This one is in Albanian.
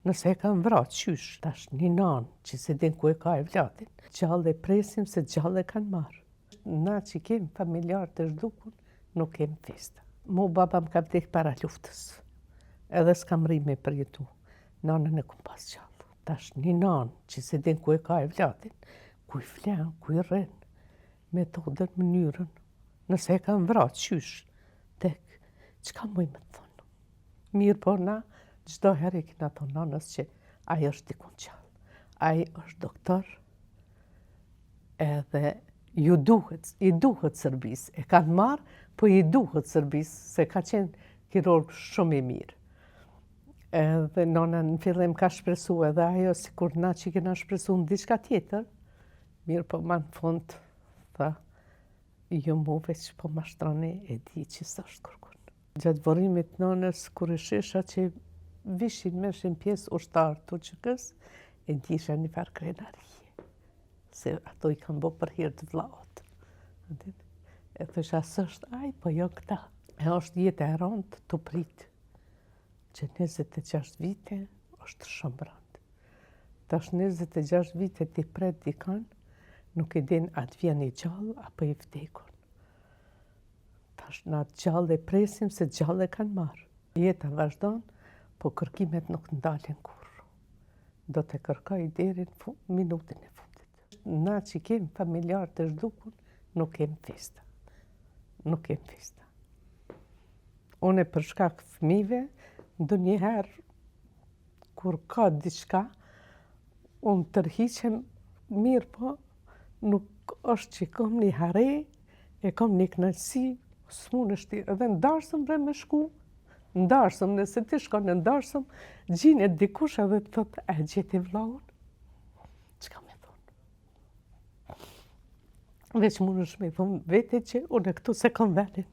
Nëse e kam vra, qysh, tash një nanë që se din ku e ka e vlatin, gjallë e presim se gjallë e kanë marë. Na që kemi familjarë të zhdukun, nuk kemi festa. Mu baba më ka vdek para luftës, edhe s'kam rri me përjetu. Nanën e kum pas gjallë. Tash një nanë që se din ku e ka e vlatin, ku i flen, ku i rren, metodën, mënyrën. Nëse e kam vra, qysh, tek, çka muj me të thonë? Mirë po na, çdo herë i kina thonë nanës që ajo është dikun gjallë. Ai është doktor, edhe i duhet Serbisë. E kanë marrë, po i duhet Serbisë, se ka qenë kirurg shumë i mirë. Edhe nona në fillim ka shpresu edhe ajo, si kur na që kena shpresu në diçka tjetër, mirë po ma në fund, tha, jo mu veç po ma shtroni e di që s'është kërkun. Gjatë vorimit nonës, kur e shesha që vishin meshin pjesë ushtarë të qëkës, e disha një farë krenarije, se ato i kanë bo për hirë të vlaut. E thësha, s'është aj, po jo këta. E është jetë e rëndë të pritë, që 26 vite është shumë rëndë. Tash 26 vite t'i pret dikan, nuk e din atë vjen i gjallë apo i vdekun. Tash na gjallë e presim se gjallë e kanë marë. Jeta vazhdon, po kërkimet nuk ndalin kurrë. Do të kërkoj deri në minutin e fundit. Na që kemi familjarë të zhdukun, nuk kemi festa. Nuk kemi festa. Une për shkak fëmijëve, ndonjëherë, kur ka diçka, unë tërhiqem mirë, po nuk është që kom një hare, e kom një knajtësi, s'munështi, edhe ndarësëm bre me shku, ndarësëm, nëse ti shkon në ndarësëm, gjinë e dikush edhe të thotë, e gjeti vlaun? Çka me thonë? Veç munësh me thonë vete që unë këtu se kom venin.